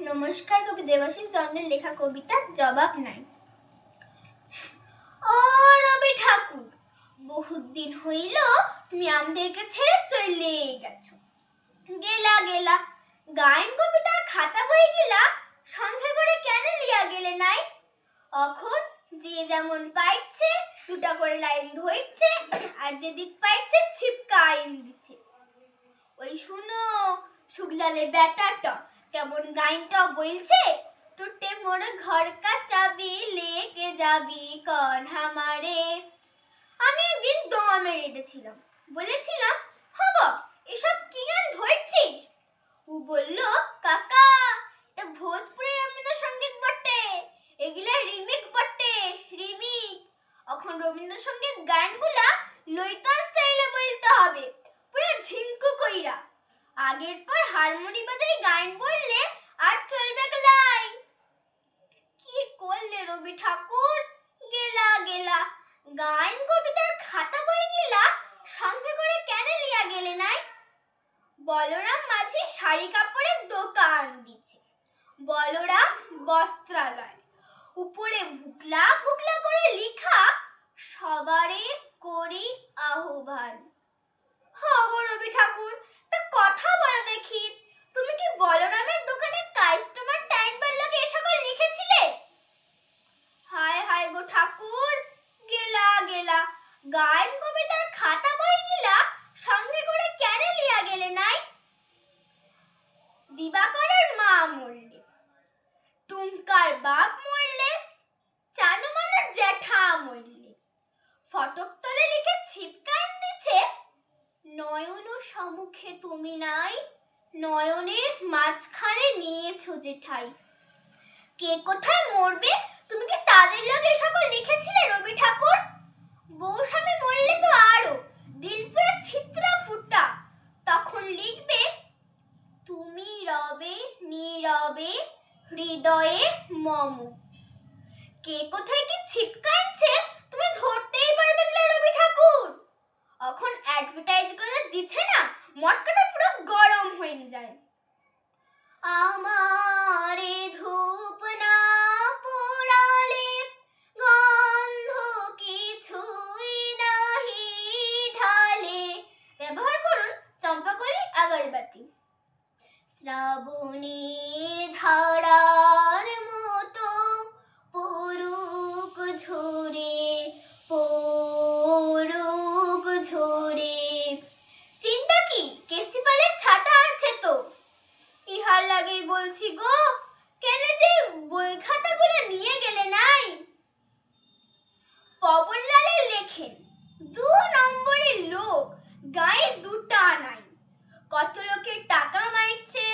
নমস্কার, কবি দেবাশিস দণ্ডের লেখা কবিতা জবাব নাই। ও রবি ঠাকুর, বহুত দিন হইল তুমি আমাদেরকে ছেড়ে চলে গেছো। গেলা গেলা গায়ন কবিতার খাতা বই গেলা, সঙ্গে করে কেন লিয়া গেলে নাই? এখন যে যেমন পাইছে দুটা করে লাইন ধরছে, আর যেদিক পাইছে ছিপকা আইন দিচ্ছে। ওই শুনো শুগলালে ব্যাটাটা কেমন গাইনটা বলছে, টুটে মোর ঘর কা চাবি লেকে যাবি কন হামারে। আমি একদিন দোয়া মেরে রেখেছিলাম, বলেছিলাম হব এসব কি গান ধরছিস? ও বলল কাকা, এটা ভোজপুরি রবীন্দ্রসঙ্গীত বটে, এগুলা রিমিক বটে, রিমিক। এখন রবীন্দ্রসঙ্গীত গানগুলা লইতান স্টাইলে বলতে হবে, পুরো ঝিঙ্কু কইরা। আগের পর হারমোনি বাজারে গান বললে আর চলবে গলাই। কি করলে রবি ঠাকুর, গেলা গেলা গান কবিতার খাতা বই গেলা, সঙ্গে করে কেন লিয়া গেলে নাই? বলরাম মাঝি শাড়ি কাপড়ের দোকান দিছে, বলরাম বস্ত্রালয়, উপরে ভুকলা ভুকলা করে লিখা, সবারে করি আহ্বান। হগো রবি ঠাকুর, একটা কথা বলো দেখি, তুমি কি বলরামের দোকানে কাস্টমার টাইমবার লাগে এ সকল লিখেছিলে? হায় হায় গো ঠাকুর, গেলা গেলা গায়ন কবিতার খাতা বই গেলা, সঙ্গে করে কেন লিয়া গেলে নাই? দিবাকরের মা মরলে, টুমকার বাপ মরলে, চানুমানার জ্যাঠা মরলে, ফটক তলে লিখে ছিপকান দিচ্ছে, নয়ন সম্মুখে তুমি নাই, নয়নের মাঝখানে নিয়েছো যে ঠাই। কে কোথায় মরবে তুমি কি তাদের লগে সকল লিখেছিলে রবি ঠাকুর? বউ স্বামী মরলে তো আরো দিল পুরো ছিত্রা ফুটা, তখন লিখবে তুমি রবে নীরবে হৃদয়ে মম। কে কোথায় কি ছিপকাইছে তুমি ধরতেই পারবে না রবি ঠাকুর। এখন অ্যাডভার্টাইজ করে দিচ্ছে না, মটকাটা পুরো গরম হয়ে যায়। আমারে ধূপ না পোড়ালে গন্ধ কিছুই নাহি ঢালে। ব্যবহার করুন চম্পাকলি আগরবাতি। শ্রাবণের ধারার মতো পড়ুক ঝরে, পড়ুক ঝরে। চিন্তা কি, কেসিপালের ছাতা আছে তো। ইহার লাগেই বলছি গো, কেন যে বই খাতাগুলো নিয়ে গেলে নাই? পবনলালে লেখেন 2 নম্বরের লোক গায়ে দুটা নাই। কত লোকের টাকা মাইরছে,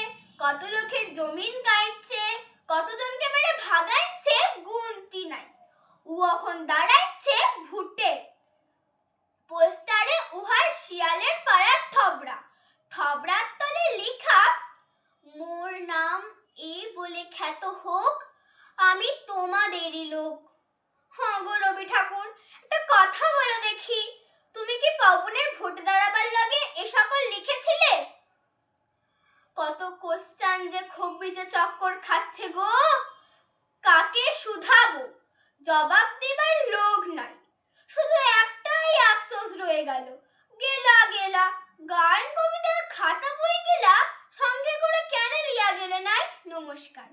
কত লোকের জমিন কাটছে, কতজনকে মেরে ভাগাইছে গুনতি নাই। ও এখন দাঁড়াইছে ভুটে, পোস্টারে উহার শিয়ালের পাড়ার থবড়া, থবড়ার তলে লেখা মোর নাম এ বলে খ্যাত হোক, আমি তোমাদেরই লোক। হ্যাঁ গো রবি ঠাকুর, একটা কথা বলো দেখি, তুমি কি পবনের ভোট দাঁড়াবার লাগে এ সকল লিখেছিলে? কত কোশ্চান যে খবরিতে চক্কর খাচ্ছে গো, কাকে শুধাবো, জবাব দেবার লোক নাই। শুধু একটাই আফসোস রয়ে গেল, গেলা গেলা গান কবিতার খাতা বই গেলা, সঙ্গে করে কেন লিয়া গেলে নাই? নমস্কার।